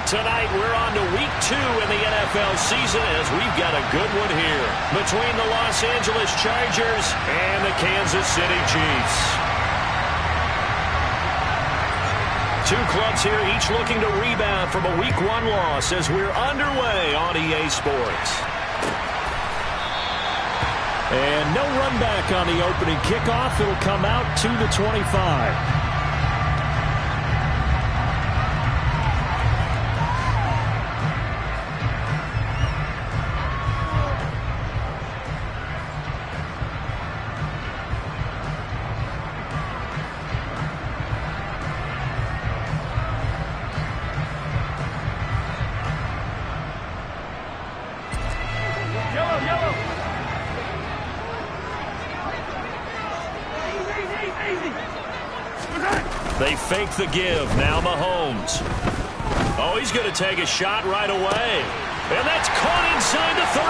Tonight, we're on to week 2 in the NFL season as we've got a good one here between the Los Angeles Chargers and the Kansas City Chiefs. Two clubs here, each looking to rebound from a Week 1 loss as we're underway on EA Sports. And no run back on the opening kickoff. It'll come out to the 25. They fake the give. Now Mahomes. Oh, he's going to take a shot right away. And that's caught inside the 35.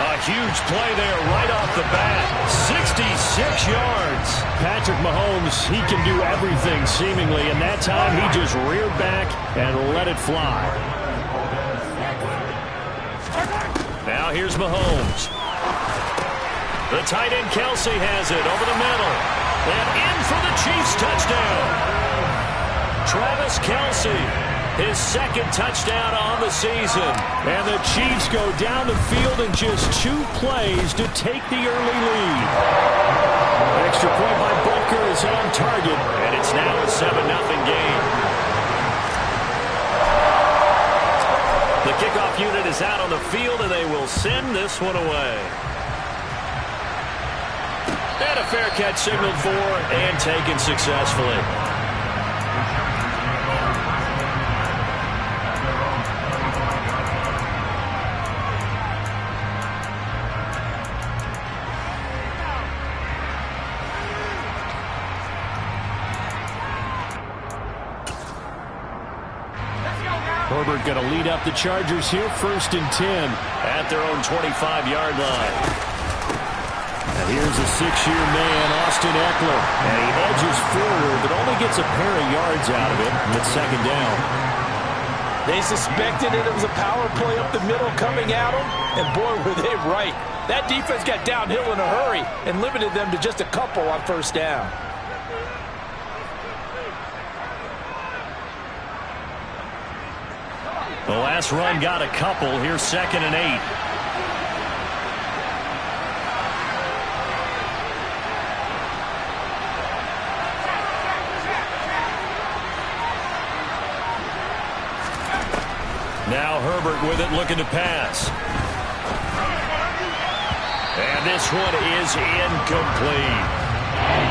A huge play there right off the bat. 66 yards. Patrick Mahomes, he can do everything seemingly. And that time he just reared back and let it fly. Now here's Mahomes. The tight end Kelsey has it over the middle. And in for the Chiefs touchdown. Travis Kelsey, his second touchdown on the season. And the Chiefs go down the field in just 2 plays to take the early lead. Extra point by Butker is on target. And it's now a 7-0 game. The kickoff unit is out on the field, and they will send this one away. And a fair catch signaled for and taken successfully. Herbert going to lead up the Chargers here, 1st and 10 at their own 25-yard line. And here's a 6-year man, Austin Eckler. And he edges forward, but only gets a pair of yards out of it. And it's 2nd down. They suspected it was a power play up the middle coming at them. And boy, were they right. That defense got downhill in a hurry and limited them to just a couple on 1st down. The last run got a couple. Here's 2nd and 8. Now Herbert with it, looking to pass. And this one is incomplete.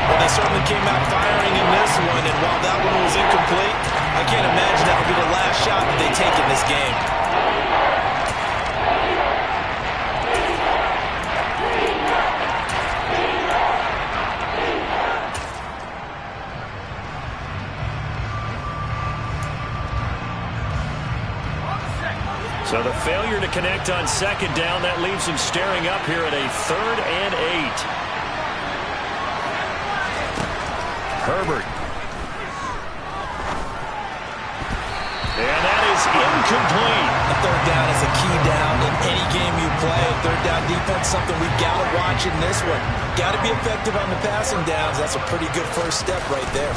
Well, they certainly came out firing in this one, and while that one was incomplete, I can't imagine that will be the last shot that they take in this game. So the failure to connect on 2nd down, that leaves him staring up here at a 3rd and 8. Herbert. And that is incomplete. A 3rd down is a key down in any game you play. 3rd down defense, something we've got to watch in this one. Got to be effective on the passing downs. That's a pretty good first step right there.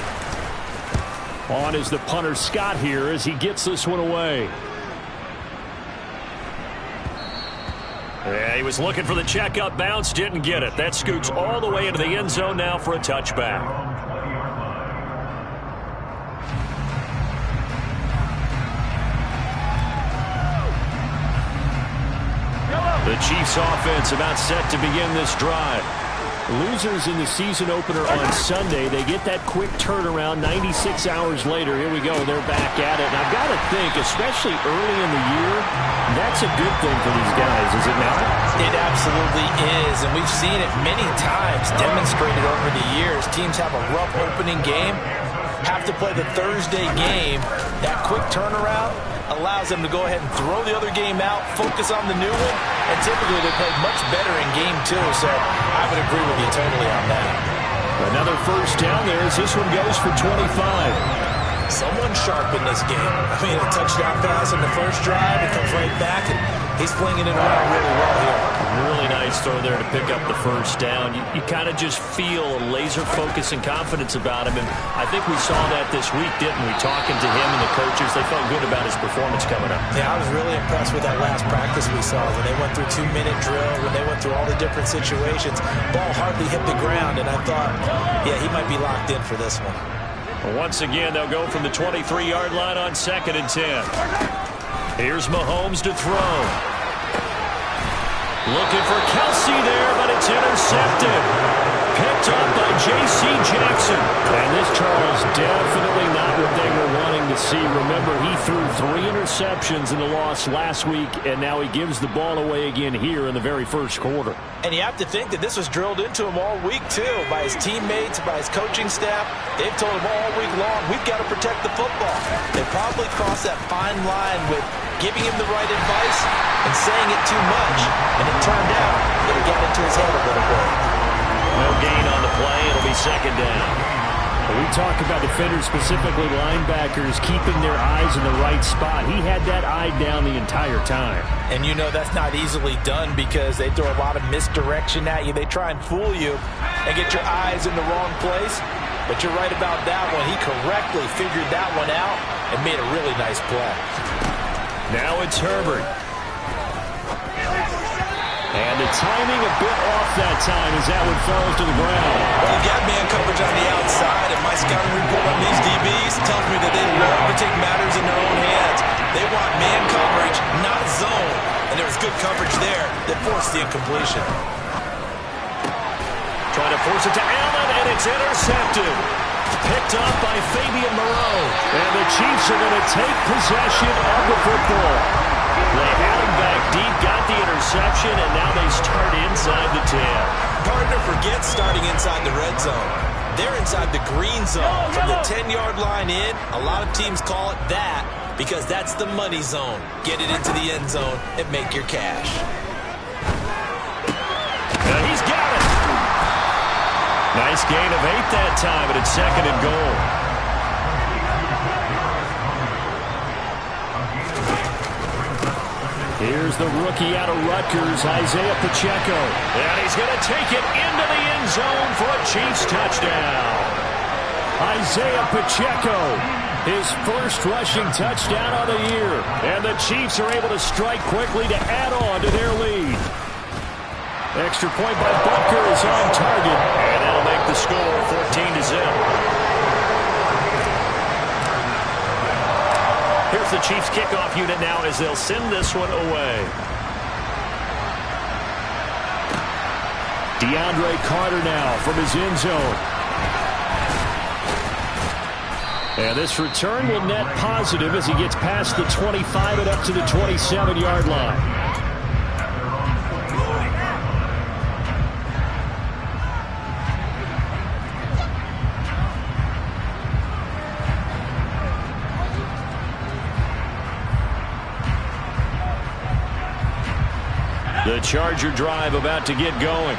On is the punter Scott here as he gets this one away. Yeah, he was looking for the checkup bounce, didn't get it. That scoots all the way into the end zone now for a touchback. The Chiefs offense about set to begin this drive. Losers in the season opener on Sunday. They get that quick turnaround 96 hours later. Here we go. They're back at it. And I've got to think, especially early in the year, that's a good thing for these guys, is it not? It absolutely is. And we've seen it many times demonstrated over the years. Teams have a rough opening game, have to play the Thursday game. That quick turnaround allows them to go ahead and throw the other game out, focus on the new one, and typically they play much better in game 2. So I would agree with you totally on that. Another 1st down there as this one goes for 25. Someone sharp in this game. I mean, a touchdown pass in the first drive, it comes right back, and he's flinging it around really well here. Really nice throw there to pick up the first down. You kind of just feel a laser focus and confidence about him, and I think we saw that this week, didn't we? Talking to him and the coaches, they felt good about his performance coming up. Yeah, I was really impressed with that last practice we saw when they went through 2-minute drill, when they went through all the different situations. Ball hardly hit the ground, and I thought, yeah, he might be locked in for this one. Once again, they'll go from the 23-yard line on 2nd and 10. Here's Mahomes to throw. Looking for Kelsey there, but it's intercepted. Picked up by J.C. Jackson. And this, Charles, definitely not what they were wanting to see. Remember, he threw 3 interceptions in the loss last week, and now he gives the ball away again here in the very first quarter. And you have to think that this was drilled into him all week, too, by his teammates, by his coaching staff. They've told him all week long, we've got to protect the football. They probably crossed that fine line with giving him the right advice and saying it too much. And it turned out that it got into his head a little bit. No gain on the play. It'll be 2nd down. We talk about defenders, specifically linebackers, keeping their eyes in the right spot. He had that eye down the entire time. And you know that's not easily done because they throw a lot of misdirection at you. They try and fool you and get your eyes in the wrong place. But you're right about that one. He correctly figured that one out and made a really nice play. Now it's Herbert. And the timing a bit off that time as that one falls to the ground. Well, you got man coverage on the outside, and my scouting report on these DBs tells me that they love to take matters in their own hands. They want man coverage, not zone. And there was good coverage there that forced the incompletion. Trying to force it to Allen, and it's intercepted. Picked up by Fabian Moreau. And the Chiefs are going to take possession of the football. They had him back deep, got the interception, and now they start inside the 10. Partner forgets starting inside the red zone. They're inside the green zone. From the 10-yard line in, a lot of teams call it that because that's the money zone. Get it into the end zone and make your cash. And he's got it. Nice gain of 8 that time, but it's 2nd and goal. Here's the rookie out of Rutgers, Isaiah Pacheco. And he's going to take it into the end zone for a Chiefs touchdown. Isaiah Pacheco, his first rushing touchdown of the year. And the Chiefs are able to strike quickly to add on to their lead. Extra point by Butker is on target. And that'll make the score 14-0. Here's the Chiefs kickoff unit now as they'll send this one away. DeAndre Carter now from his end zone. And this return will net positive as he gets past the 25 and up to the 27-yard line. The Charger drive about to get going.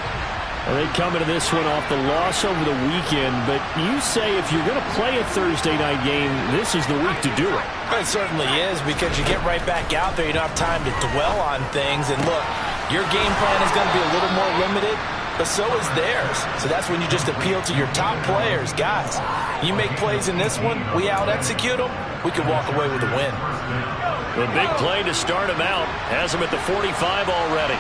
Well, they come into this one off the loss over the weekend, but you say if you're going to play a Thursday night game, this is the week to do it. It certainly is because you get right back out there. You don't have time to dwell on things. And look, your game plan is going to be a little more limited, but so is theirs. So that's when you just appeal to your top players. Guys, you make plays in this one, we out-execute them, we could walk away with a win. The big play to start him out has him at the 45 already.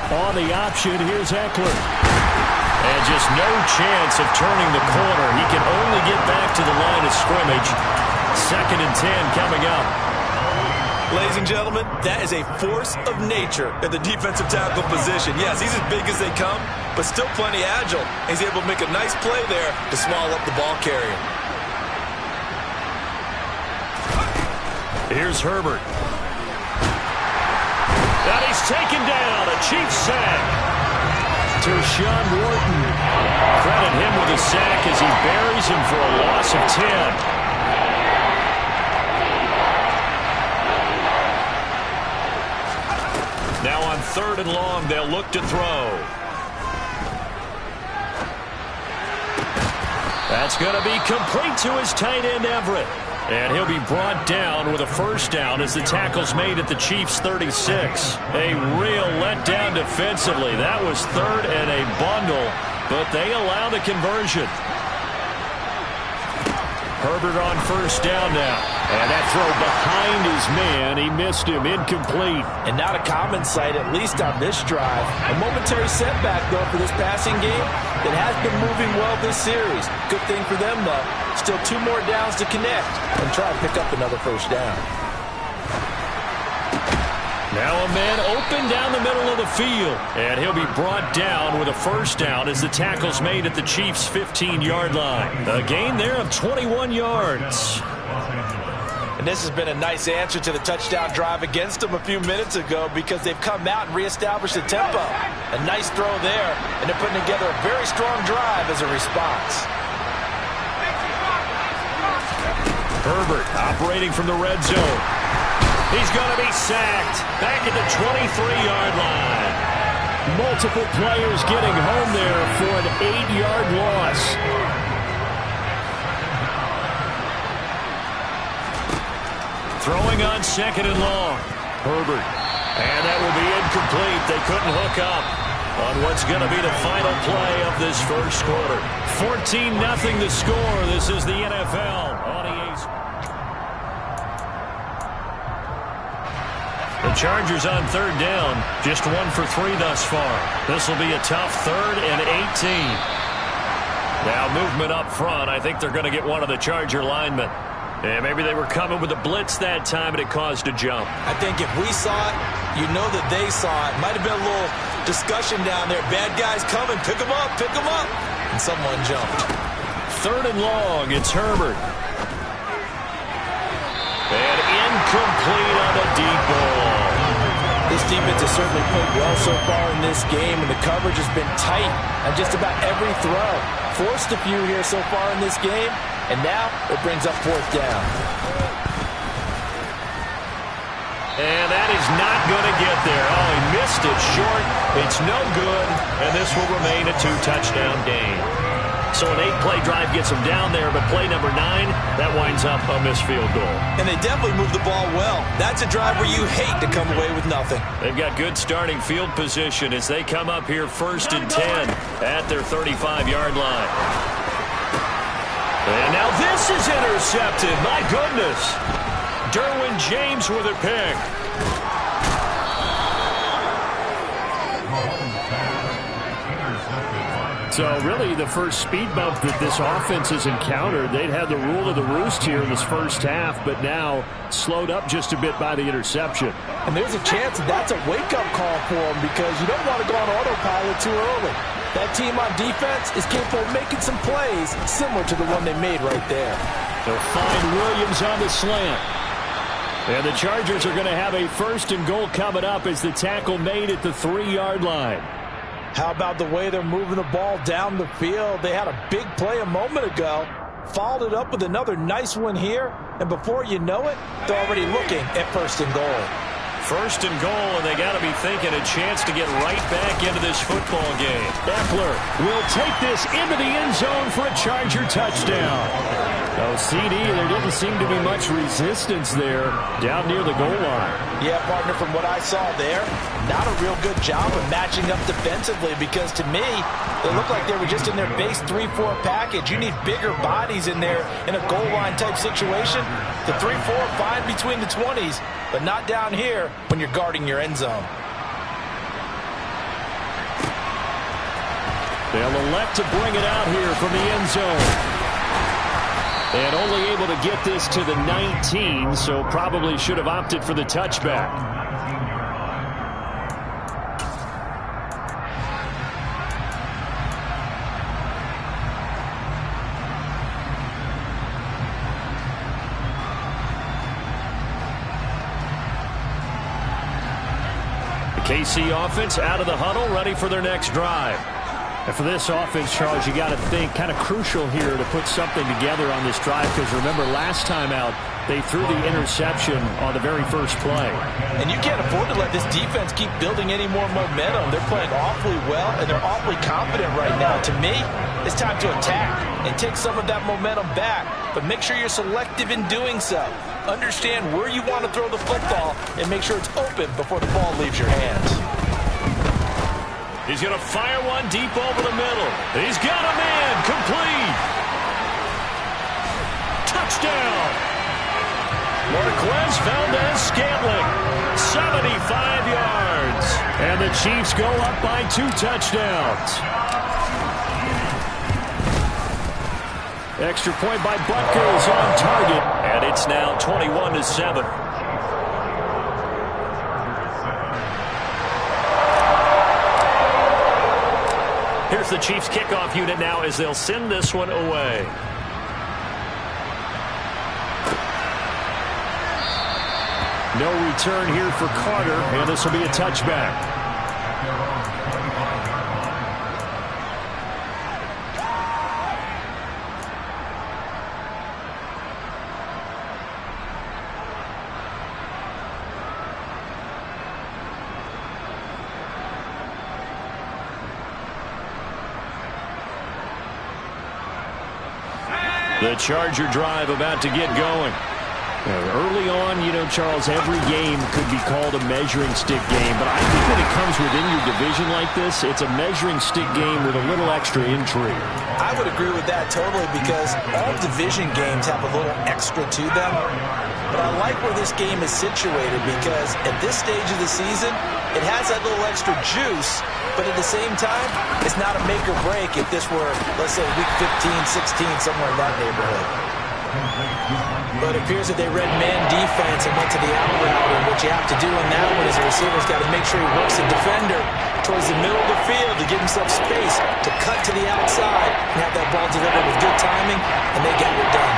On the option, here's Eckler. And just no chance of turning the corner. He can only get back to the line of scrimmage. 2nd and 10 coming up. Ladies and gentlemen, that is a force of nature at the defensive tackle position. Yes, he's as big as they come, but still plenty agile. He's able to make a nice play there to swallow up the ball carrier. Here's Herbert. And he's taken down. A Chiefs sack. Tershawn Wharton. Credit him with a sack as he buries him for a loss of 10. Now on 3rd and long, they'll look to throw. That's going to be complete to his tight end, Everett. And he'll be brought down with a first down as the tackle's made at the Chiefs' 36. A real letdown defensively. That was third and a bundle, but they allow the conversion. Herbert on first down now. And that throw behind his man. He missed him. Incomplete. And not a common sight, at least on this drive. A momentary setback, though, for this passing game that has been moving well this series. Good thing for them, though. Still 2 more downs to connect and try and pick up another first down. Now a man open down the middle of the field. And he'll be brought down with a first down as the tackle's made at the Chiefs' 15-yard line. A gain there of 21 yards. And this has been a nice answer to the touchdown drive against them a few minutes ago because they've come out and reestablished the tempo. A nice throw there, and they're putting together a very strong drive as a response. Herbert operating from the red zone. He's going to be sacked back at the 23-yard line. Multiple players getting home there for an 8-yard loss. Throwing on second and long. Herbert. And that will be incomplete. They couldn't hook up on what's going to be the final play of this first quarter. 14-0 the score. This is the NFL on EA's. The Chargers on third down, just 1 for 3 thus far. This will be a tough 3rd and 18. Now movement up front. I think they're going to get one of the Charger linemen. And maybe they were coming with a blitz that time and it caused a jump. I think if we saw it, you know that they saw it. Might have been a little discussion down there. Bad guys coming. Pick them up. Pick them up. And someone jumped. 3rd and long. It's Herbert. And incomplete on the deep ball. This defense has certainly played well so far in this game, and the coverage has been tight on just about every throw. Forced a few here so far in this game, and now it brings up 4th down. And that is not going to get there. Oh, he missed it short. It's no good, and this will remain a 2-touchdown game. So an 8-play drive gets them down there, but play number 9, that winds up a missed field goal. And they definitely moved the ball well. That's a drive where you hate to come away with nothing. They've got good starting field position as they come up here 1st and 10 at their 35-yard line. And now this is intercepted. My goodness. Derwin James with a pick. So really the first speed bump that this offense has encountered. They'd had the rule of the roost here in this first half, but now slowed up just a bit by the interception. And there's a chance that's a wake-up call for them because you don't want to go on autopilot too early. That team on defense is capable of making some plays similar to the one they made right there. They'll find Williams on the slant. And the Chargers are going to have a 1st and goal coming up as the tackle made at the 3-yard line. How about the way they're moving the ball down the field? They had a big play a moment ago, followed it up with another nice one here, and before you know it, they're already looking at 1st and goal. 1st and goal, and they got to be thinking a chance to get right back into this football game. Eckler will take this into the end zone for a Charger touchdown. Oh, CD, there didn't seem to be much resistance there down near the goal line. Yeah, partner, from what I saw there, not a real good job of matching up defensively because to me, they looked like they were just in their base 3-4 package. You need bigger bodies in there in a goal line type situation. The 3-4 fine between the 20s, but not down here when you're guarding your end zone. They'll elect to bring it out here from the end zone. And only able to get this to the 19, so probably should have opted for the touchback. The KC offense out of the huddle, ready for their next drive. And for this offense, Charles, you got to think kind of crucial here to put something together on this drive because remember last time out they threw the interception on the very first play. And you can't afford to let this defense keep building any more momentum. They're playing awfully well and they're awfully confident right now. To me, it's time to attack and take some of that momentum back. But make sure you're selective in doing so. Understand where you want to throw the football and make sure it's open before the ball leaves your hands. He's going to fire one deep over the middle. He's got a man. Complete. Touchdown. Marquez Valdez-Scantling. 75 yards. And the Chiefs go up by 2 touchdowns. Extra point by Butker is on target. And it's now 21-7. Here's the Chiefs kickoff unit now as they'll send this one away. No return here for Carter, and this will be a touchback. The Charger drive about to get going. Early on, you know, Charles, every game could be called a measuring stick game, but I think when it comes within your division like this, it's a measuring stick game with a little extra intrigue. I would agree with that totally because all division games have a little extra to them. But I like where this game is situated because at this stage of the season, it has that little extra juice, but at the same time, it's not a make or break if this were, let's say, week 15, 16, somewhere in that neighborhood. But it appears that they read man defense and went to the out route, and what you have to do in that one is the receiver's got to make sure he works the defender towards the middle of the field to give himself space to cut to the outside and have that ball delivered with good timing, and they get it done.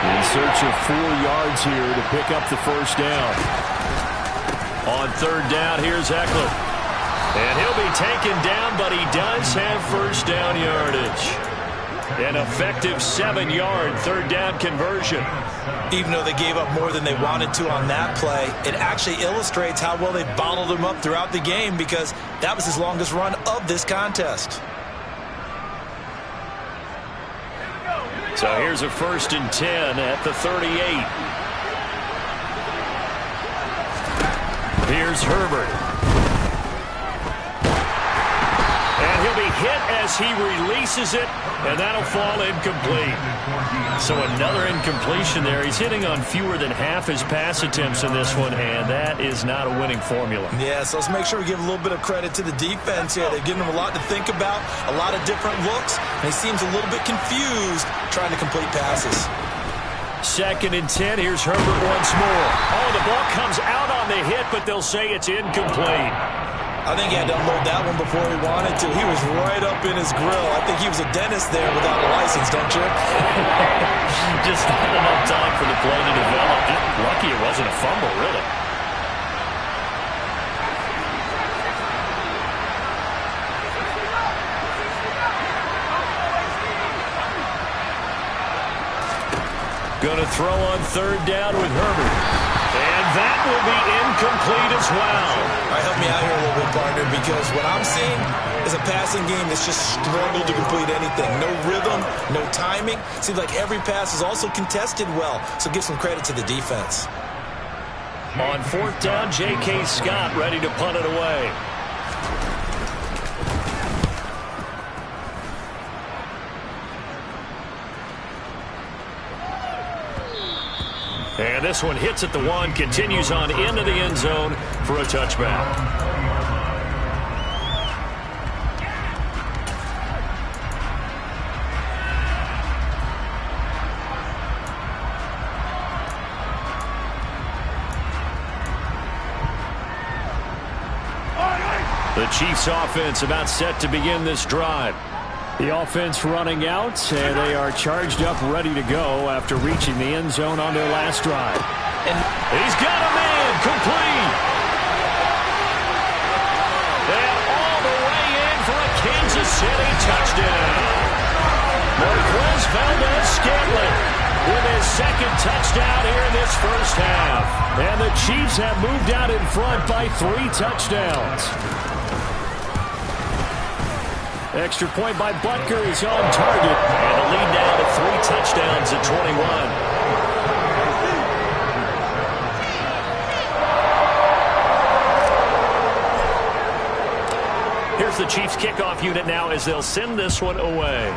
In search of 4 yards here to pick up the first down. On third down, here's Eckler. And he'll be taken down, but he does have first down yardage. An effective 7-yard third down conversion. Even though they gave up more than they wanted to on that play, it actually illustrates how well they bottled him up throughout the game because that was his longest run of this contest. So here's a 1st and 10 at the 38. Here's Herbert. And he'll be hit as he releases it, and that'll fall incomplete. So another incompletion there. He's hitting on fewer than half his pass attempts in this one, and that is not a winning formula. Yeah, so let's make sure we give a little bit of credit to the defense here. They're giving him a lot to think about, a lot of different looks, and he seems a little bit confused trying to complete passes. 2nd and 10. Here's Herbert once more. Oh, the ball comes out on the hit, but they'll say it's incomplete. I think he had to unload that one before he wanted to. He was right up in his grill. I think he was a dentist there without a license, don't you? Just not enough time for the play to develop. Just lucky it wasn't a fumble, really. Going to throw on third down with Herbert. And that will be incomplete as well. All right, help me out here a little bit, partner, because what I'm seeing is a passing game that's just struggled to complete anything. No rhythm, no timing. Seems like every pass is also contested well, so give some credit to the defense. On 4th down, J.K. Scott ready to punt it away. And this one hits at the 1, continues on into the end zone for a touchback. The Chiefs offense about set to begin this drive. The offense running out, and they are charged up, ready to go after reaching the end zone on their last drive. And he's got a man, complete. And all the way in for a Kansas City touchdown. Marquez Valdez-Scantling with his 2nd touchdown here in this first half. And the Chiefs have moved out in front by 3 touchdowns. Extra point by Butker is on target. And the lead now to 3 touchdowns at 21. Here's the Chiefs kickoff unit now as they'll send this one away.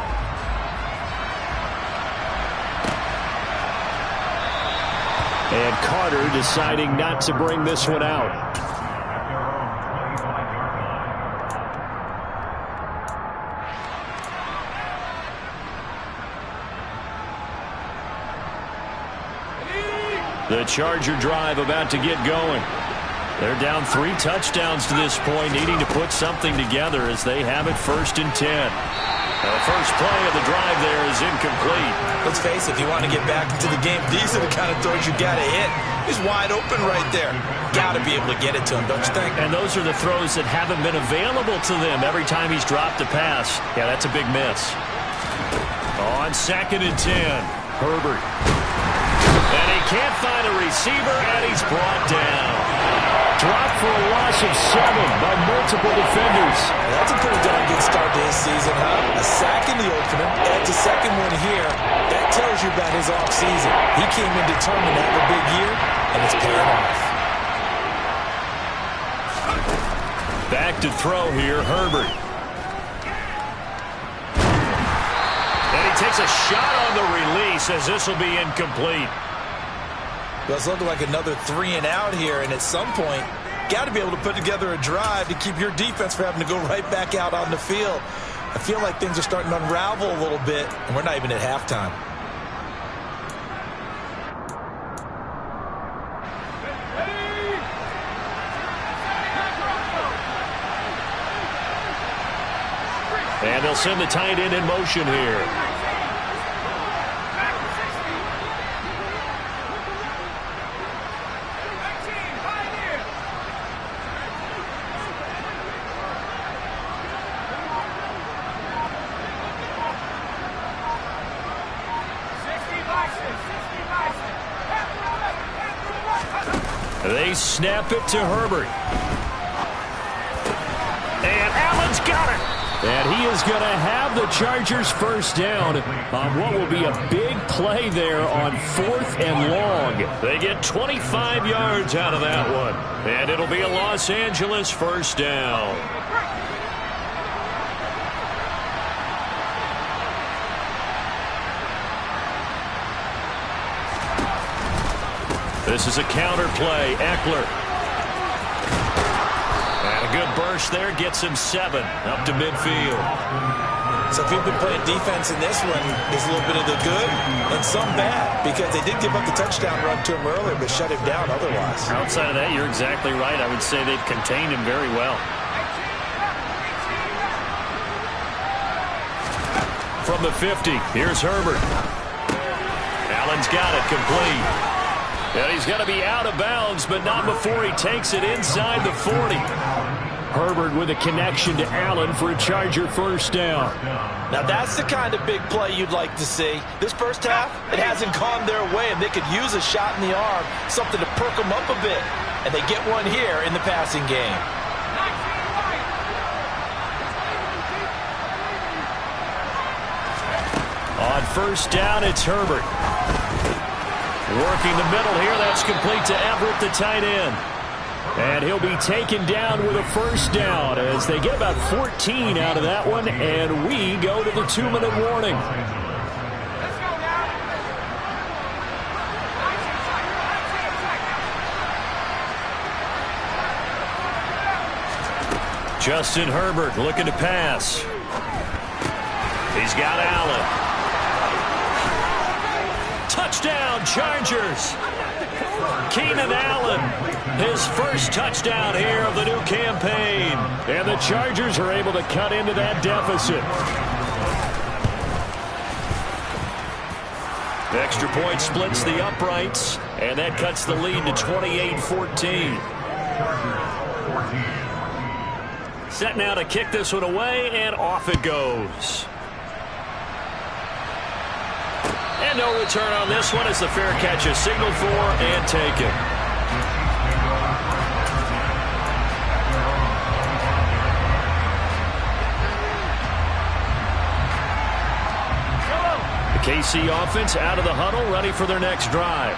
And Carter deciding not to bring this one out. The Charger drive about to get going. They're down 3 touchdowns to this point, needing to put something together as they have it 1st and 10. The first play of the drive there is incomplete. Let's face it, if you want to get back into the game, these are the kind of throws you got to hit. He's wide open right there. Got to be able to get it to him, don't you think? And those are the throws that haven't been available to them every time he's dropped a pass. Yeah, that's a big miss. On 2nd and 10, Herbert. And he can't find a receiver, and he's brought down. Dropped for a loss of 7 by multiple defenders. That's a pretty darn good start to his season, huh? A sack in the opener, adds a second one here. That tells you about his offseason. He came in determined to have a big year, and it's paying off. Back to throw here, Herbert. And he takes a shot on the release as this will be incomplete. Well, it's looking like another 3 and out here, and at some point, got to be able to put together a drive to keep your defense from having to go right back out on the field. I feel like things are starting to unravel a little bit, and we're not even at halftime. And they'll send the tight end in motion here. They snap it to Herbert. And Allen's got it. And he is going to have the Chargers first down on what will be a big play there on 4th and long. They get 25 yards out of that one. And it'll be a Los Angeles first down. This is a counter play. Eckler. And a good burst there gets him 7 up to midfield. So if you've been playing defense in this one, there's a little bit of the good and some bad, because they did give up the touchdown run to him earlier but shut him down otherwise. Outside of that, you're exactly right. I would say they've contained him very well. From the 50, here's Herbert. Allen's got it complete. And he's got to be out of bounds, but not before he takes it inside the 40. Herbert with a connection to Allen for a Charger first down. Now that's the kind of big play you'd like to see. This first half, it hasn't gone their way, and they could use a shot in the arm, something to perk them up a bit. And they get one here in the passing game. On first down, it's Herbert. Working the middle here. That's complete to Everett, the tight end. And he'll be taken down with a first down as they get about 14 out of that one, and we go to the 2-minute warning. Justin Herbert looking to pass. He's got Allen. Touchdown, Chargers. Keenan Allen, his first touchdown here of the new campaign. And the Chargers are able to cut into that deficit. Extra point splits the uprights, and that cuts the lead to 28-14. Set now to kick this one away, and off it goes. And no return on this one as the fair catch is signaled for and taken. KC offense out of the huddle, ready for their next drive.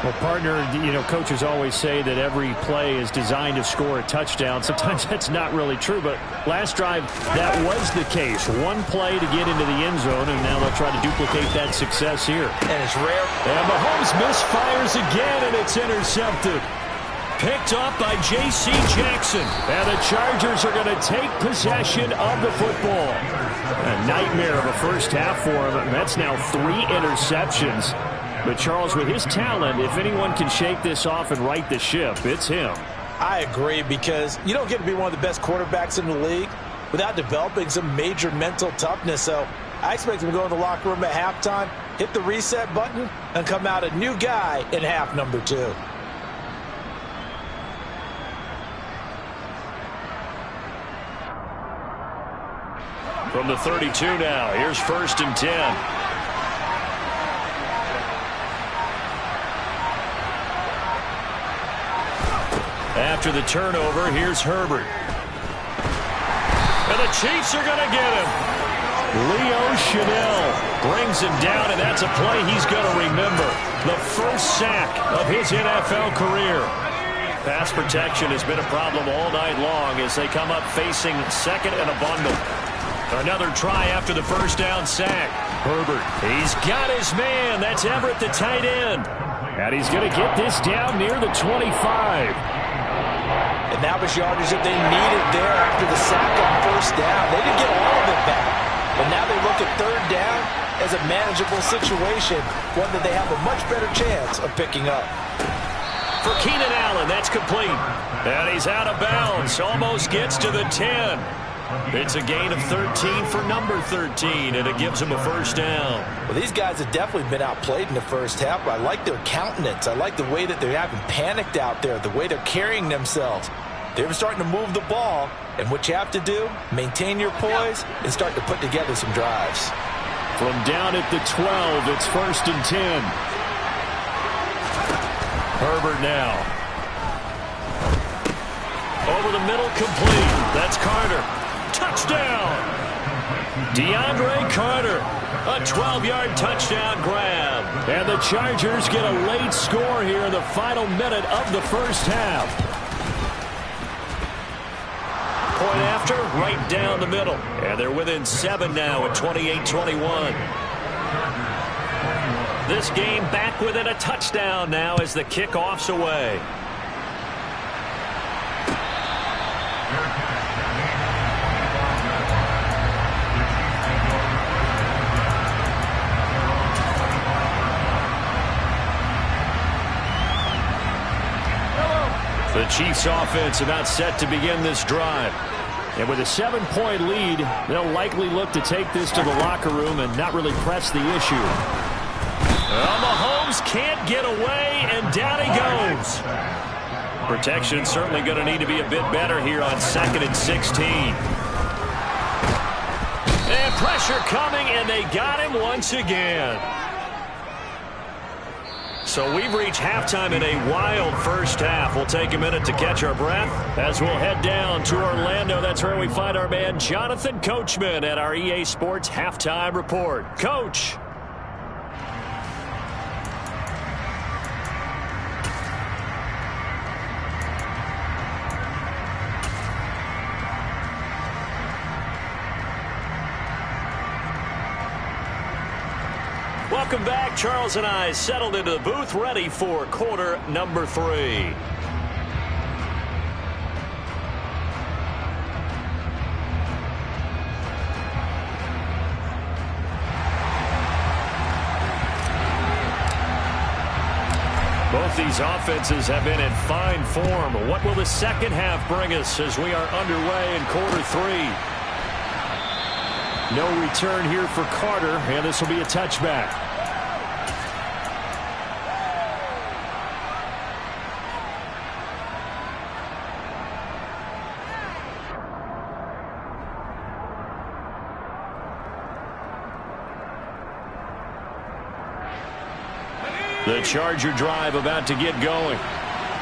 Well, partner, coaches always say that every play is designed to score a touchdown. Sometimes that's not really true, but last drive, that was the case. One play to get into the end zone, and now they'll try to duplicate that success here. And it's rare. And Mahomes misfires again, and it's intercepted. Picked off by J.C. Jackson. And the Chargers are going to take possession of the football. A nightmare of a first half for him. That's now 3 interceptions. But, Charles, with his talent, if anyone can shake this off and right the ship, it's him. I agree, because you don't get to be one of the best quarterbacks in the league without developing some major mental toughness. So I expect him to go in the locker room at halftime, hit the reset button, and come out a new guy in half number 2. From the 32 now, here's 1st and 10. After the turnover, here's Herbert. And the Chiefs are going to get him. Leo Chanel brings him down, and that's a play he's going to remember. The first sack of his NFL career. Pass protection has been a problem all night long as they come up facing second and a bundle. Another try after the first down sack. Herbert, he's got his man. That's Everett, the tight end. And he's going to get this down near the 25. And that was yardage that they needed there after the sack on first down. They didn't get all of it back. But now they look at third down as a manageable situation, one that they have a much better chance of picking up. For Keenan Allen, that's complete. And he's out of bounds. Almost gets to the 10. It's a gain of 13 for number 13, and it gives him a first down. Well, these guys have definitely been outplayed in the first half, but I like their countenance. I like the way that they're having panicked out there, the way they're carrying themselves. They're starting to move the ball, and what you have to do, maintain your poise and start to put together some drives. From down at the 12, it's 1st and 10. Herbert now. Over the middle, complete. That's Carter. Touchdown! DeAndre Carter. A 12-yard touchdown grab. And the Chargers get a late score here in the final minute of the first half. Point after, right down the middle. And they're within 7 now at 28-21. This game back within a touchdown now as the kickoff's away. The Chiefs offense about set to begin this drive. And with a 7-point lead, they'll likely look to take this to the locker room and not really press the issue. Well, Mahomes can't get away, and down he goes. Protection certainly going to need to be a bit better here on 2nd and 16. And pressure coming, and they got him once again. So we've reached halftime in a wild first half. We'll take a minute to catch our breath as we'll head down to Orlando. That's where we find our man Jonathan Coachman at our EA Sports Halftime Report. Coach. Welcome back. Charles and I settled into the booth, ready for quarter number 3. Both these offenses have been in fine form. What will the second half bring us as we are underway in quarter 3? No return here for Carter, and this will be a touchback. The Charger drive about to get going.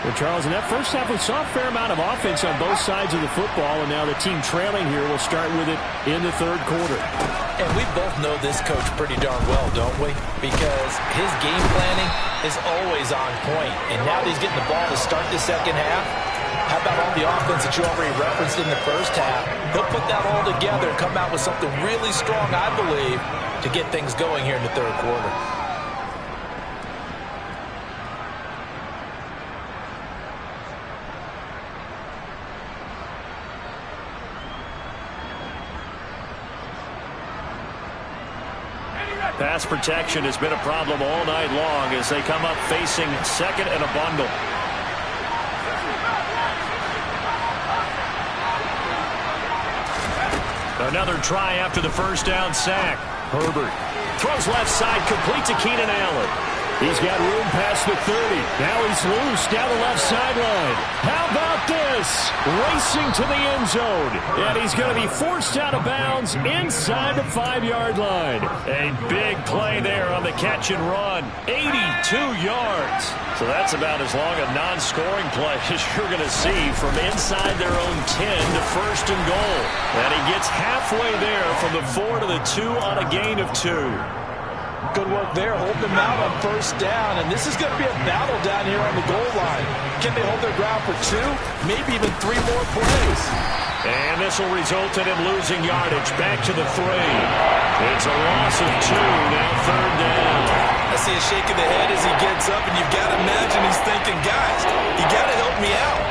Well, Charles, in that first half, we saw a fair amount of offense on both sides of the football, and now the team trailing here will start with it in the third quarter. And we both know this coach pretty darn well, don't we? Because his game planning is always on point. And now that he's getting the ball to start the second half, how about all the offense that you already referenced in the first half? He'll put that all together and come out with something really strong, I believe, to get things going here in the third quarter. Pass protection has been a problem all night long as they come up facing second and a bundle. Another try after the first down sack. Herbert throws left side, complete to Keenan Allen. He's got room past the 30. Now he's loose down the left sideline. How about this? Racing to the end zone. And he's going to be forced out of bounds inside the 5-yard line. A big play there on the catch and run. 82 yards. So that's about as long a non-scoring play as you're going to see from inside their own 10 to first and goal. And he gets halfway there from the 4 to the 2 on a gain of 2. Good work there, holding them out on first down. And this is going to be a battle down here on the goal line. Can they hold their ground for 2, maybe even 3 more plays? And this will result in him losing yardage. Back to the 3. It's a loss of 2, now third down. I see a shake of the head as he gets up, and you've got to imagine he's thinking, guys, you got to help me out.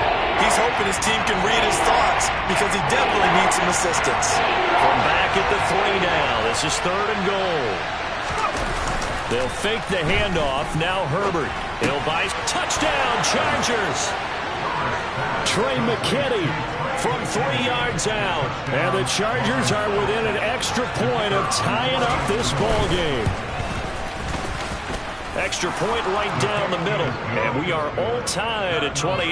He's hoping his team can read his thoughts because he definitely needs some assistance. From back at the 3 now, this is third and goal. They'll fake the handoff. Now Herbert. He'll buy. Touchdown, Chargers. Trey McKinney from 3 yards out. And the Chargers are within an extra point of tying up this ball game. Extra point right down the middle. And we are all tied at 28.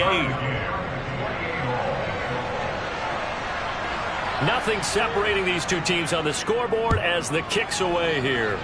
Nothing separating these two teams on the scoreboard as the kick's away here.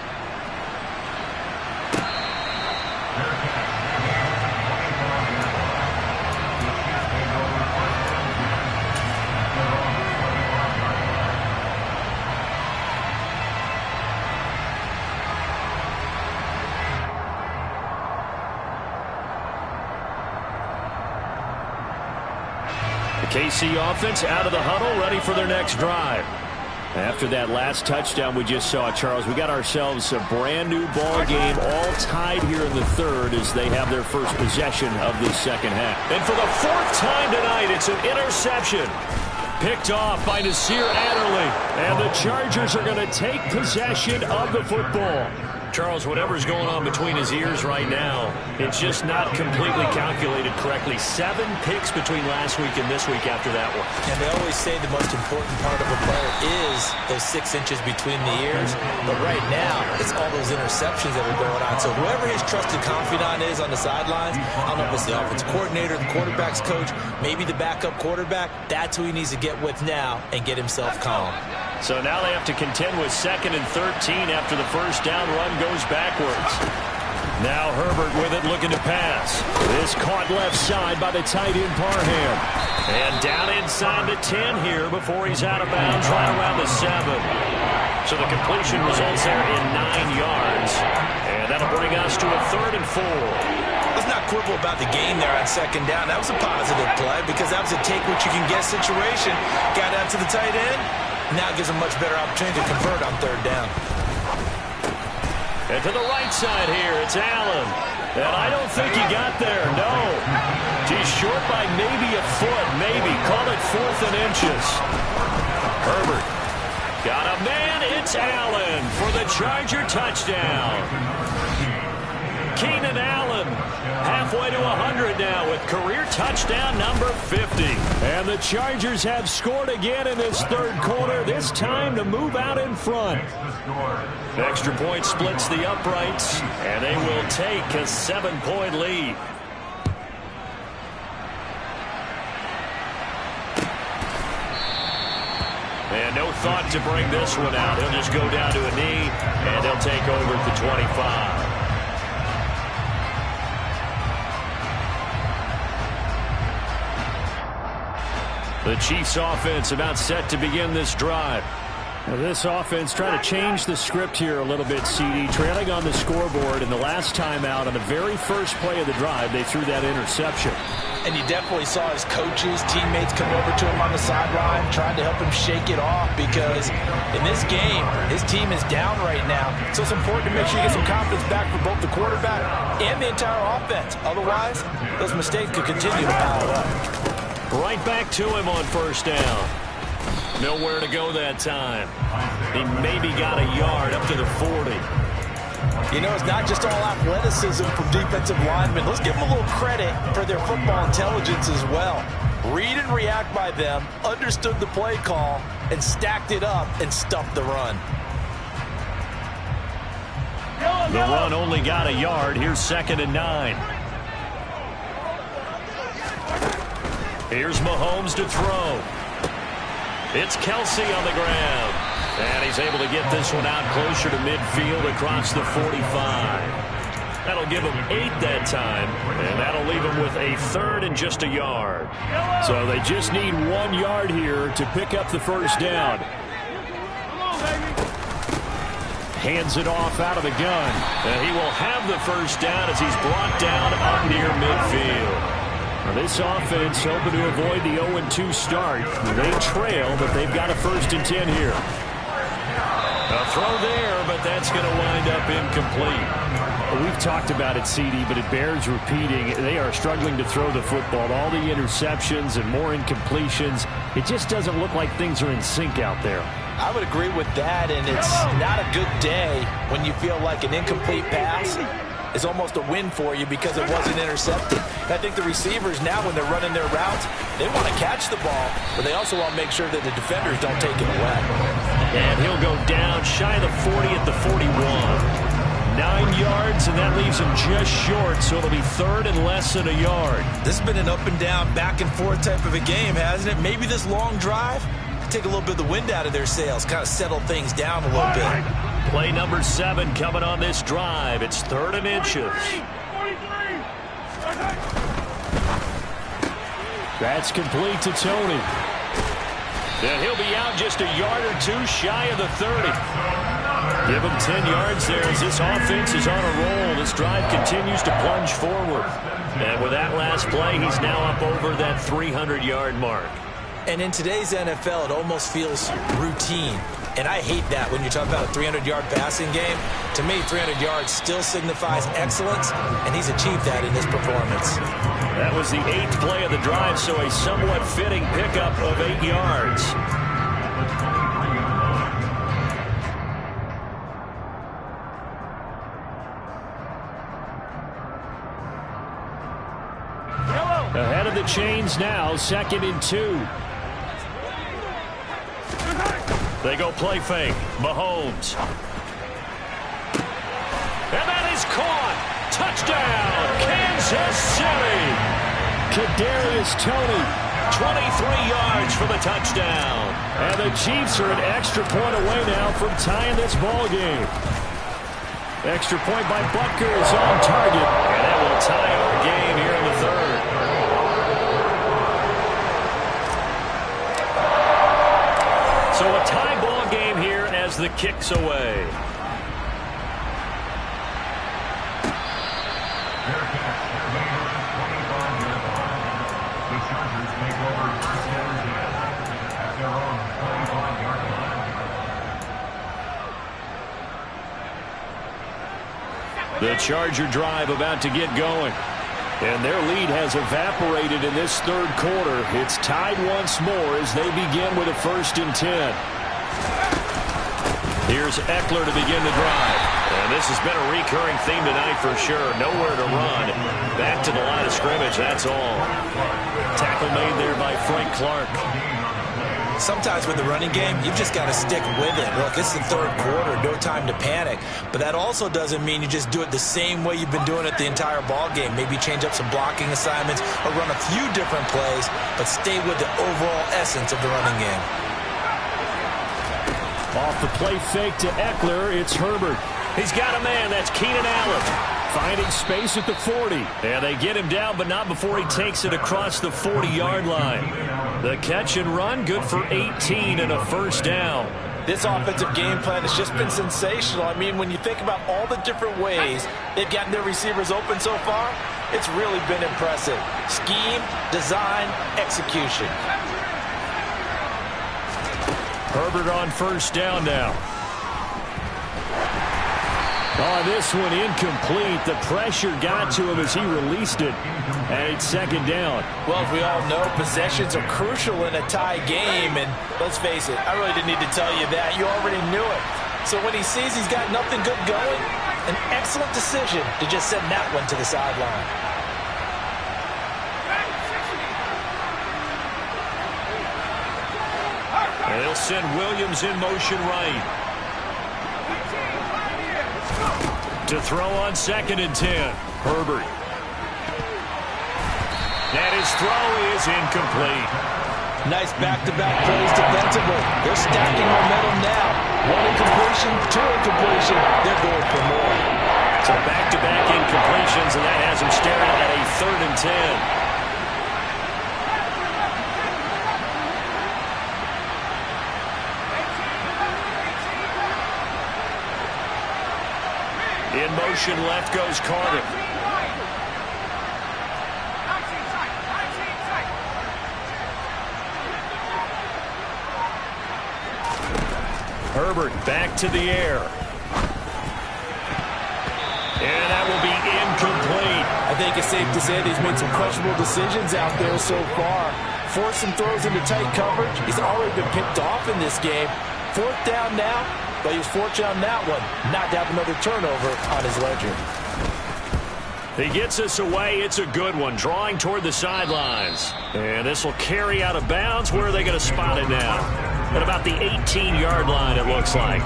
KC offense out of the huddle, ready for their next drive. After that last touchdown we just saw, Charles, we got ourselves a brand new ball game, all tied here in the third as they have their first possession of this second half. And for the 4th time tonight, it's an interception. Picked off by Nasir Adderley. And the Chargers are going to take possession of the football. Charles, whatever's going on between his ears right now, it's just not completely calculated correctly. 7 picks between last week and this week after that one. And they always say the most important part of a player is those 6 inches between the ears. But right now, it's all those interceptions that are going on. So whoever his trusted confidant is on the sidelines, I don't know if it's the offensive coordinator, the quarterback's coach, maybe the backup quarterback, that's who he needs to get with now and get himself calm. So now they have to contend with 2nd and 13 after the first down run goes backwards. Now Herbert with it, looking to pass. This caught left side by the tight end Parham. And down inside the 10 here before he's out of bounds, right around the 7. So the completion results there in 9 yards. And that'll bring us to a 3rd and 4. Let's not quibble about the gain there on 2nd down. That was a positive play because that was a take-what-you-can-get situation. Got out to the tight end. Now it gives a much better opportunity to convert on 3rd down. And to the right side here, it's Allen. And I don't think he got there, no. He's short by maybe a foot, maybe. Call it 4th and inches. Herbert got a man. It's Allen for the Charger touchdown. Keenan Allen halfway to 100 now with career touchdown number 50. And the Chargers have scored again in this third quarter, this time to move out in front. Extra point splits the uprights, and they will take a 7-point lead. And no thought to bring this one out. He'll just go down to a knee, and they'll take over at the 25. The Chiefs offense about set to begin this drive. Now this offense trying to change the script here a little bit, CD. Trailing on the scoreboard, and the last time out on the very first play of the drive, they threw that interception. And you definitely saw his coaches, teammates come over to him on the sideline, trying to help him shake it off, because in this game, his team is down right now. So it's important to make sure you get some confidence back for both the quarterback and the entire offense. Otherwise, those mistakes could continue to pile up. Right back to him on first down. Nowhere to go that time. He maybe got a yard up to the 40. You know, it's not just all athleticism from defensive linemen. Let's give them a little credit for their football intelligence as well. Read and react by them, understood the play call, and stacked it up and stuffed the run. The run only got a yard. Here's 2nd and 9. Here's Mahomes to throw. It's Kelsey on the ground. And he's able to get this one out closer to midfield across the 45. That'll give him 8 that time. And that'll leave him with a 3rd and just a yard. So they just need 1 yard here to pick up the first down. Hands it off out of the gun. And he will have the first down as he's brought down up near midfield. Now this offense hoping to avoid the 0-2 start. They trail, but they've got a 1st and 10 here. A throw there, but that's going to wind up incomplete. We've talked about it, CD, but it bears repeating. They are struggling to throw the football. All the interceptions and more incompletions. It just doesn't look like things are in sync out there. I would agree with that, and it's not a good day when you feel like an incomplete pass is almost a win for you because it wasn't intercepted. I think the receivers now, when they're running their routes, they want to catch the ball, but they also want to make sure that the defenders don't take it away. And he'll go down shy of the 40 at the 41. 9 yards, and that leaves him just short, so it'll be 3rd and less than a yard. This has been an up and down, back and forth type of a game, hasn't it? Maybe this long drive take a little bit of the wind out of their sails, kind of settle things down a little bit. Play number 7 coming on this drive. It's 3rd and inches. That's complete to Tony. And he'll be out just a yard or 2 shy of the 30. Give him 10 yards there as this offense is on a roll. This drive continues to plunge forward. And with that last play, he's now up over that 300-yard mark. And in today's NFL, it almost feels routine. And I hate that when you talk about a 300-yard passing game. To me, 300 yards still signifies excellence, and he's achieved that in this performance. That was the 8th play of the drive, so a somewhat fitting pickup of 8 yards. Ahead of the chains now, 2nd and 2. They go play fake. Mahomes. And that is caught. Touchdown, Kansas City. Kadarius Toney. 23 yards for the touchdown. And the Chiefs are an extra point away now from tying this ball game. Extra point by Butker is on target. And that will tie our game here in the 3rd. So a tie ball game here as the kick's away. The Charger drive about to get going. And their lead has evaporated in this 3rd quarter. It's tied once more as they begin with a 1st and 10. Here's Eckler to begin the drive. And this has been a recurring theme tonight for sure. Nowhere to run. Back to the line of scrimmage, that's all. Tackle made there by Frank Clark. Sometimes with the running game, you've just got to stick with it. Look, it's the 3rd quarter, no time to panic. But that also doesn't mean you just do it the same way you've been doing it the entire ball game. Maybe change up some blocking assignments or run a few different plays, but stay with the overall essence of the running game. Off the play fake to Eckler, it's Herbert. He's got a man, that's Keenan Allen. Finding space at the 40. And they get him down, but not before he takes it across the 40-yard line. The catch and run, good for 18 and a first down. This offensive game plan has just been sensational. I mean, when you think about all the different ways they've gotten their receivers open so far, it's really been impressive. Scheme, design, execution. Herbert on first down now. Oh, this one incomplete. The pressure got to him as he released it. And it's second down. Well, as we all know, possessions are crucial in a tie game. And let's face it, I really didn't need to tell you that. You already knew it. So when he sees he's got nothing good going, an excellent decision to just send that one to the sideline. And they'll send Williams in motion right. To throw on 2nd and 10. Herbert. And his throw is incomplete. Nice back-to-back plays defensively. They're stacking momentum now. 1 incompletion, 2 incompletion. They're going for more. So back-to-back incompletions, and that has them staring at a 3rd and 10. In motion, left goes Carter. Herbert back to the air. And that will be incomplete. I think it's safe to say that he's made some questionable decisions out there so far. Forced some throws into tight coverage. He's already been picked off in this game. 4th down now. But he was fortunate on that one, not to have another turnover on his ledger. He gets us away. It's a good one, drawing toward the sidelines. And this will carry out of bounds. Where are they going to spot it now? At about the 18-yard line, it looks like.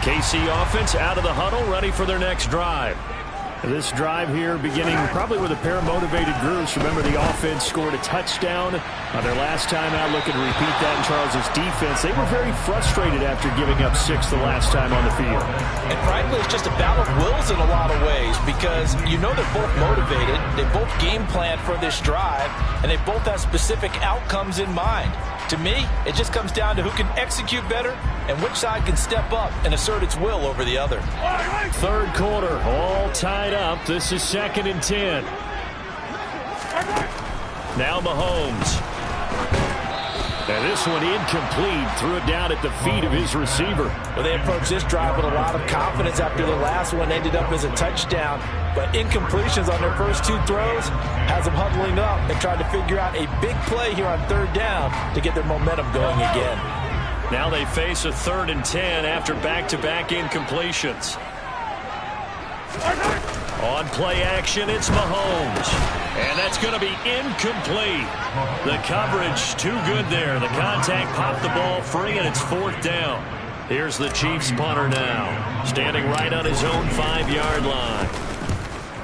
KC offense out of the huddle, ready for their next drive. This drive here beginning probably with a pair of motivated groups. Remember, the offense scored a touchdown on their last time out. Looking to repeat that in Charles's defense. They were very frustrated after giving up 6 the last time on the field. And frankly, it's just a battle of wills in a lot of ways because you know they're both motivated. They both game plan for this drive, and they both have specific outcomes in mind. To me, it just comes down to who can execute better and which side can step up and assert its will over the other. 3rd quarter, all tied up. This is 2nd and 10. Now Mahomes. And this one incomplete. Threw it down at the feet of his receiver. Well, they approached this drive with a lot of confidence after the last one ended up as a touchdown. But incompletions on their first 2 throws has them huddling up and trying to figure out a big play here on 3rd down to get their momentum going again. Now they face a 3rd and 10 after back-to-back incompletions. On play action, it's Mahomes. And that's going to be incomplete. The coverage too good there. The contact popped the ball free, and it's 4th down. Here's the Chiefs punter now, standing right on his own 5-yard line.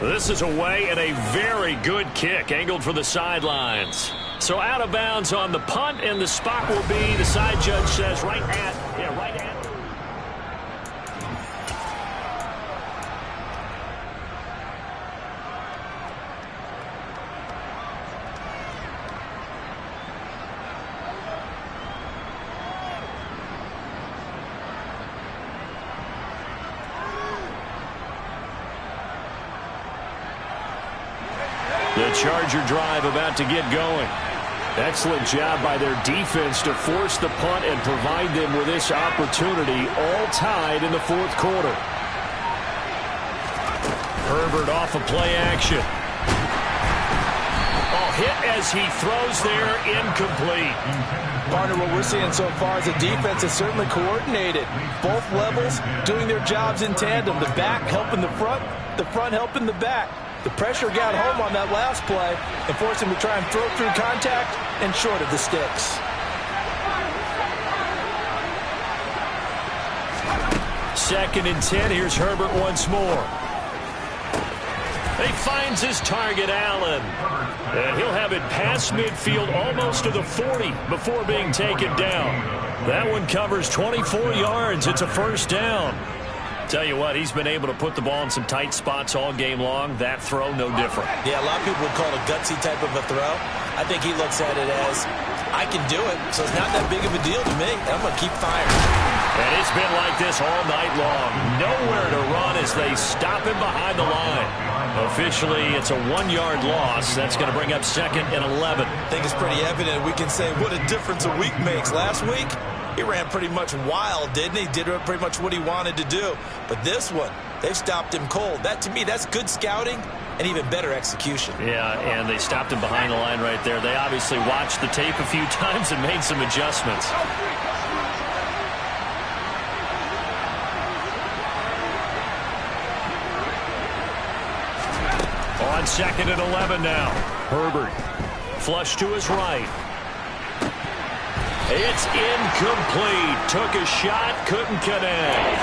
This is away and a very good kick, angled for the sidelines. So out of bounds on the punt, and the spot will be, the side judge says, right at. The Charger drive about to get going. Excellent job by their defense to force the punt and provide them with this opportunity, all tied in the 4th quarter. Herbert off of play action. Oh, hit as he throws there, incomplete. Partner, what we're seeing so far is a defense is certainly coordinated. Both levels doing their jobs in tandem. The back helping the front helping the back. The pressure got home on that last play and forced him to try and throw through contact and short of the sticks. 2nd and 10. Here's Herbert once more. he finds his target, Allen. And he'll have it past midfield almost to the 40 before being taken down. That one covers 24 yards. It's a first down. Tell you what, he's been able to put the ball in some tight spots all game long. That throw, no different. Yeah, a lot of people would call it a gutsy type of a throw. I think he looks at it as, I can do it, so it's not that big of a deal to me. I'm going to keep firing. And it's been like this all night long. Nowhere to run as they stop him behind the line. Officially, it's a 1-yard loss. That's going to bring up 2nd and 11. I think it's pretty evident. We can say what a difference a week makes. Last week, he ran pretty much wild, didn't he? Did pretty much what he wanted to do. But this one, they've stopped him cold. That, to me, that's good scouting and even better execution. Yeah, and they stopped him behind the line right there. They obviously watched the tape a few times and made some adjustments. On 2nd and 11 now. Herbert. Flush to his right. It's incomplete. Took a shot, couldn't connect.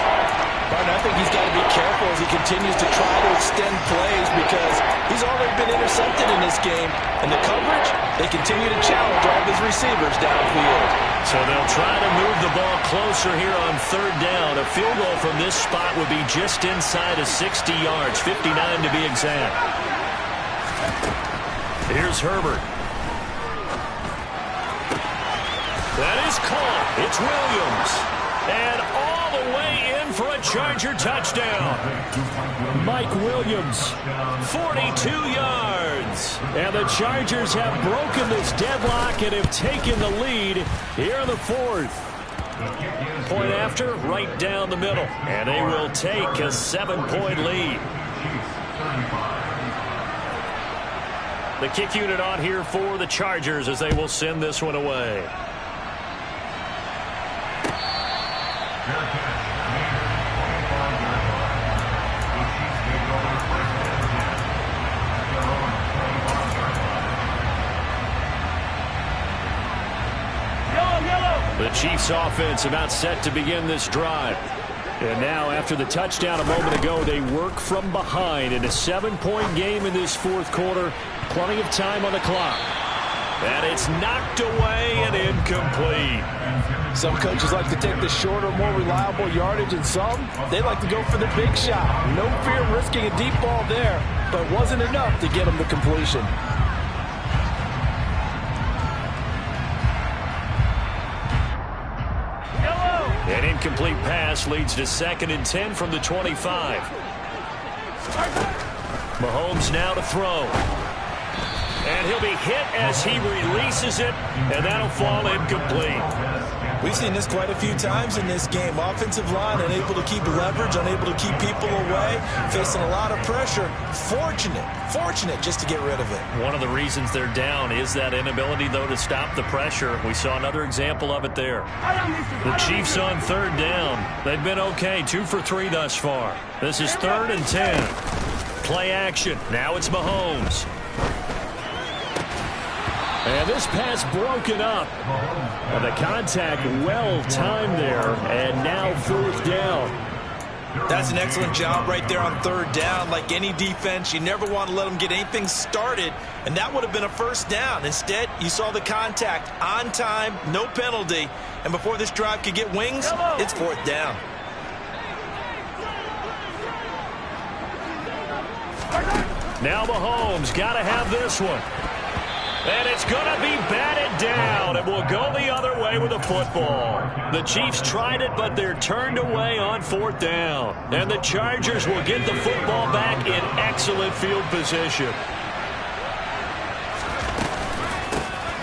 Martin, I think he's got to be careful as he continues to try to extend plays because he's already been intercepted in this game. And the coverage, they continue to challenge all of his receivers downfield. So they'll try to move the ball closer here on 3rd down. A field goal from this spot would be just inside of 60 yards, 59 to be exact. Here's Herbert. That is caught. It's Williams. And all the way in for a Charger touchdown. Mike Williams, 42 yards. And the Chargers have broken this deadlock and have taken the lead here in the 4th. Point after, right down the middle. And they will take a 7-point lead. The kick unit on here for the Chargers as they will send this one away. The Chiefs offense about set to begin this drive. And now after the touchdown a moment ago, they work from behind in a 7-point game in this 4th quarter. Plenty of time on the clock. And it's knocked away and incomplete. Some coaches like to take the shorter, more reliable yardage, and some, they like to go for the big shot. No fear of risking a deep ball there, but it wasn't enough to get them to completion. An incomplete pass leads to 2nd and 10 from the 25. Mahomes now to throw. And he'll be hit as he releases it, and that'll fall incomplete. We've seen this quite a few times in this game. Offensive line unable to keep leverage, unable to keep people away, facing a lot of pressure. Fortunate just to get rid of it. One of the reasons they're down is that inability, though, to stop the pressure. We saw another example of it there. The Chiefs on 3rd down. They've been okay, 2 for 3 thus far. This is 3rd and 10. Play action. Now it's Mahomes. And this pass broken up. And the contact well-timed there. And now 4th down. That's an excellent job right there on 3rd down. Like any defense, you never want to let them get anything started. And that would have been a first down. Instead, you saw the contact on time, no penalty. And before this drive could get wings, it's 4th down. Now Mahomes got to have this one. And it's going to be batted down. It will go the other way with the football. The Chiefs tried it, but they're turned away on 4th down. And the Chargers will get the football back in excellent field position.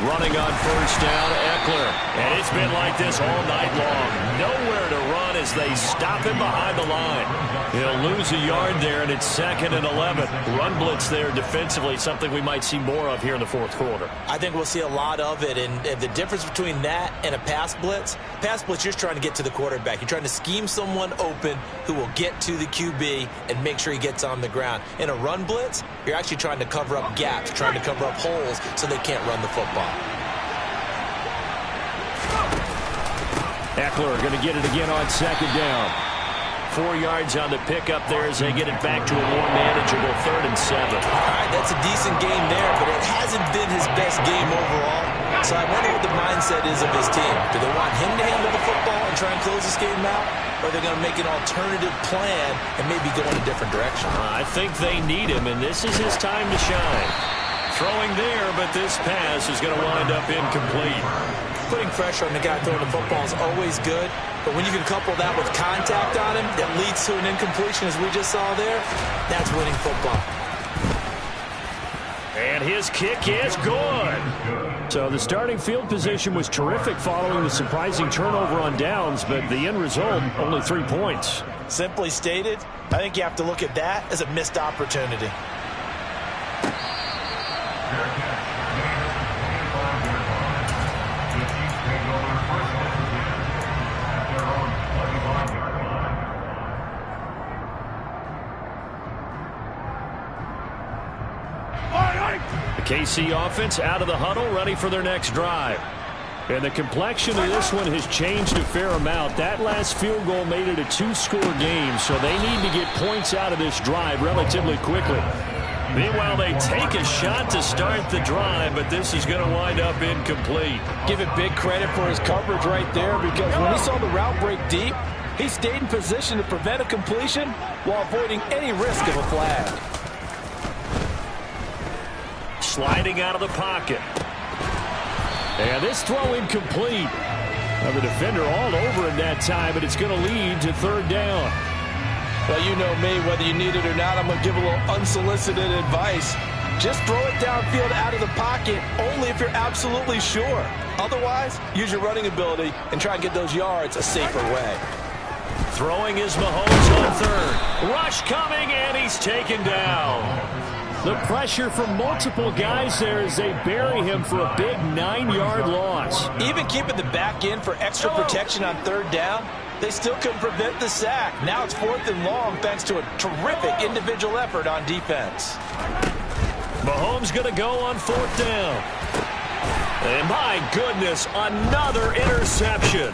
Running on 1st down, Eckler. And it's been like this all night long. Nowhere to run as they stop him behind the line. He'll lose a yard there, and it's 2nd and 11. Run blitz there defensively, something we might see more of here in the 4th quarter. I think we'll see a lot of it, and the difference between that and a pass blitz, you're just trying to get to the quarterback. You're trying to scheme someone open who will get to the QB and make sure he gets on the ground. In a run blitz, you're actually trying to cover up gaps, trying to cover up holes so they can't run the football. Eckler going to get it again on 2nd down. 4 yards on the pickup there as they get it back to a more manageable 3rd and 7. All right, that's a decent game there, but it hasn't been his best game overall. So I wonder what the mindset is of his team. Do they want him to handle the football and try and close this game out? Or are they going to make an alternative plan and maybe go in a different direction? I think they need him, and this is his time to shine. Throwing there, but this pass is going to wind up incomplete. Putting pressure on the guy throwing the football is always good, but when you can couple that with contact on him that leads to an incompletion, as we just saw there, that's winning football. And his kick is good. So the starting field position was terrific following the surprising turnover on downs, but the end result, only 3 points. Simply stated, I think you have to look at that as a missed opportunity. The KC offense out of the huddle, ready for their next drive. And the complexion of this one has changed a fair amount. That last field goal made it a 2-score game, so they need to get points out of this drive relatively quickly. Meanwhile, they take a shot to start the drive, but this is going to wind up incomplete. Give it big credit for his coverage right there, because when he saw the route break deep, he stayed in position to prevent a completion while avoiding any risk of a flag. Sliding out of the pocket. And this throw incomplete. Now the defender all over it that time, but it's going to lead to 3rd down. Well, you know me, whether you need it or not, I'm going to give a little unsolicited advice. Just throw it downfield out of the pocket only if you're absolutely sure. Otherwise, use your running ability and try and get those yards a safer way. Throwing is Mahomes on 3rd. Rush coming, and he's taken down. The pressure from multiple guys there as they bury him for a big 9-yard loss. Even keeping the back end for extra protection on 3rd down, they still couldn't prevent the sack. Now it's 4th and long thanks to a terrific individual effort on defense. Mahomes going to go on 4th down. And my goodness, another interception.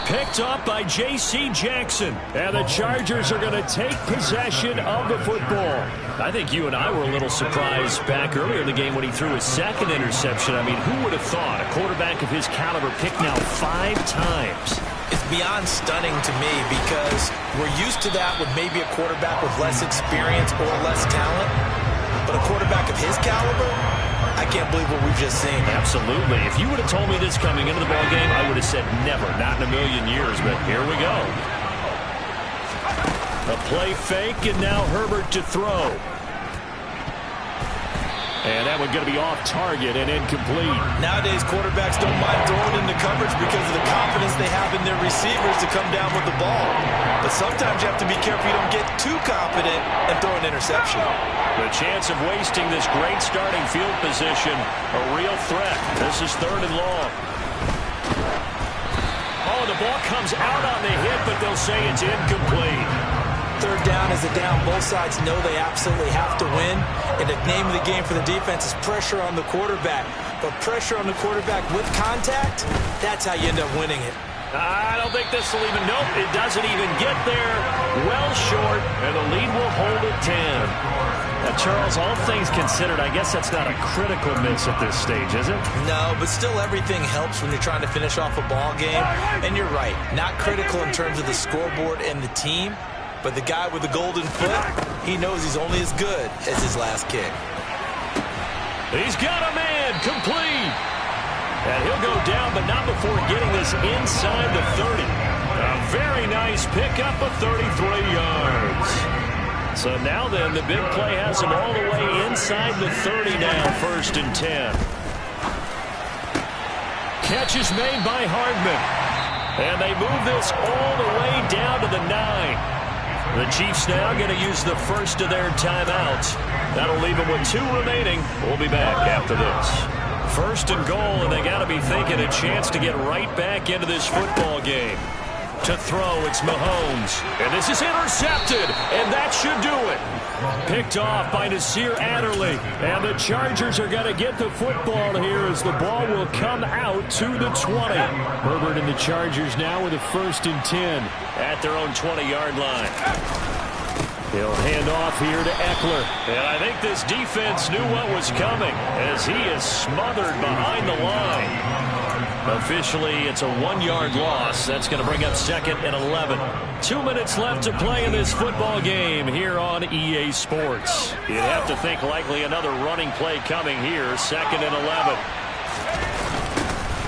Picked up by J.C. Jackson. And the Chargers are going to take possession of the football. I think you and I were a little surprised back earlier in the game when he threw his 2nd interception. I mean, who would have thought a quarterback of his caliber picked now 5 times? It's beyond stunning to me because we're used to that with maybe a quarterback with less experience or less talent. But a quarterback of his caliber, I can't believe what we've just seen. Absolutely. If you would have told me this coming into the ballgame, I would have said never, not in a million years. But here we go. A play fake, and now Herbert to throw. And that one going to be off target and incomplete. Nowadays, quarterbacks don't mind throwing into coverage because of the confidence they have in their receivers to come down with the ball. But sometimes you have to be careful you don't get too confident and throw an interception. The chance of wasting this great starting field position, a real threat. This is 3rd and long. Oh, the ball comes out on the hit, but they'll say it's incomplete. 3rd down is a down. Both sides know they absolutely have to win. And the name of the game for the defense is pressure on the quarterback. But pressure on the quarterback with contact, that's how you end up winning it. I don't think this will even, nope, it doesn't even get there. Well short, and the lead will hold at 10. Now, Charles, all things considered, I guess that's not a critical miss at this stage, is it? No, but still everything helps when you're trying to finish off a ball game. And you're right, not critical in terms of the scoreboard and the team. But the guy with the golden foot, he knows he's only as good as his last kick. He's got a man, complete. And he'll go down, but not before getting this inside the 30. A very nice pickup of 33 yards. So now then, the big play has him all the way inside the 30 now, 1st and 10. Catch is made by Hardman. And they move this all the way down to the 9. The Chiefs now going to use the first of their timeouts. That'll leave them with 2 remaining. We'll be back after this. 1st and goal, and they got to be thinking a chance to get right back into this football game. To throw, it's Mahomes. And this is intercepted, and that should do it. picked off by Nasir Adderley. And the Chargers are going to get the football here as the ball will come out to the 20. Herbert and the Chargers now with a 1st and 10 at their own 20-yard line. He'll hand off here to Eckler. And I think this defense knew what was coming as he is smothered behind the line. Officially, it's a 1-yard loss. That's going to bring up 2nd and 11. 2 minutes left to play in this football game here on EA Sports. You'd have to think likely another running play coming here. 2nd and 11.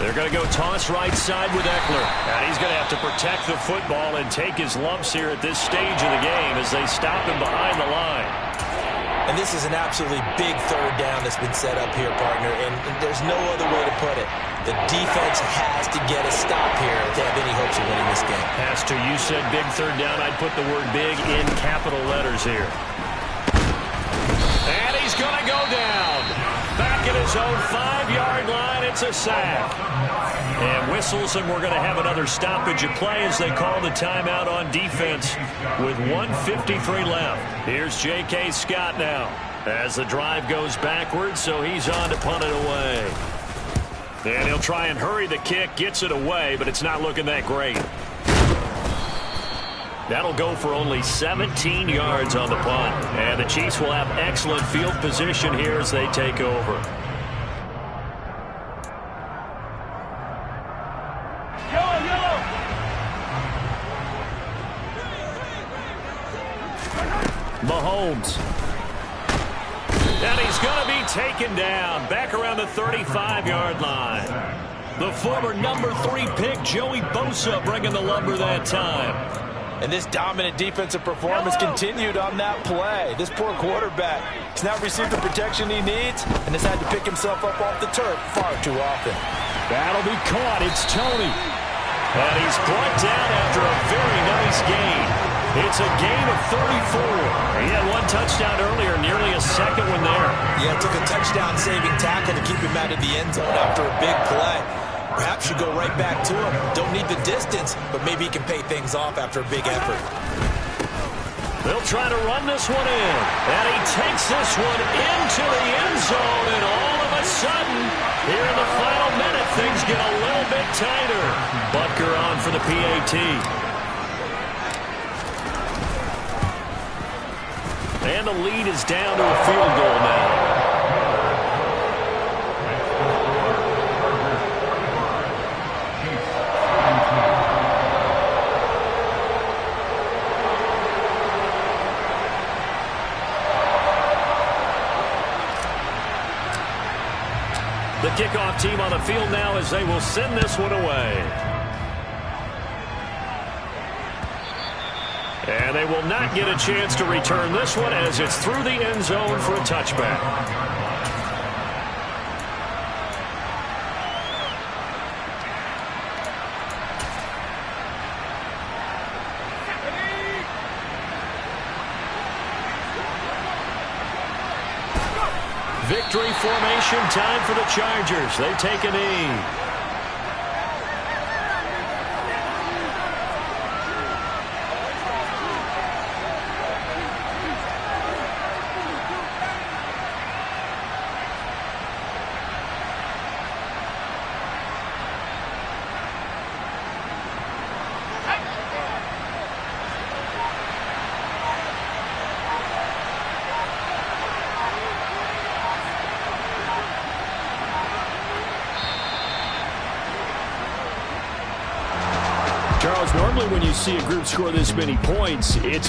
They're going to go toss right side with Eckler. And he's going to have to protect the football and take his lumps here at this stage of the game as they stop him behind the line. And this is an absolutely big 3rd down that's been set up here, partner. And there's no other way to put it. The defense has to get a stop here to have any hopes of winning this game. Has to. You said big 3rd down. I'd put the word big in capital letters here. And he's going to go down. Back at his own 5-yard line. It's a sack. And whistles, and we're going to have another stoppage of play as they call the timeout on defense with 1:53 left. Here's J.K. Scott now as the drive goes backwards, so he's on to punt it away. And he'll try and hurry the kick, gets it away, but it's not looking that great. That'll go for only 17 yards on the punt. And the Chiefs will have excellent field position here as they take over. Mahomes. And he's going to be taken down back around the 35-yard line. The former number 3 pick, Joey Bosa, bringing the lumber that time. And this dominant defensive performance continued on that play. This poor quarterback has not received the protection he needs and has had to pick himself up off the turf far too often. That'll be caught. It's Tony. And he's brought down after a very nice gain. It's a gain of 34. He had 1 touchdown earlier, nearly a 2nd one there. Yeah, it took a touchdown-saving tackle to keep him out of the end zone after a big play. Perhaps you go right back to him. Don't need the distance, but maybe he can pay things off after a big effort. They'll try to run this one in. And he takes this one into the end zone, and all of a sudden, here in the final minute, things get a little bit tighter. Butker on for the PAT. And the lead is down to a field goal now. The kickoff team on the field now as they will send this one away. And they will not get a chance to return this one as it's through the end zone for a touchback. Victory formation time for the Chargers. They take a knee. Charles, normally when you see a group score this many points, it's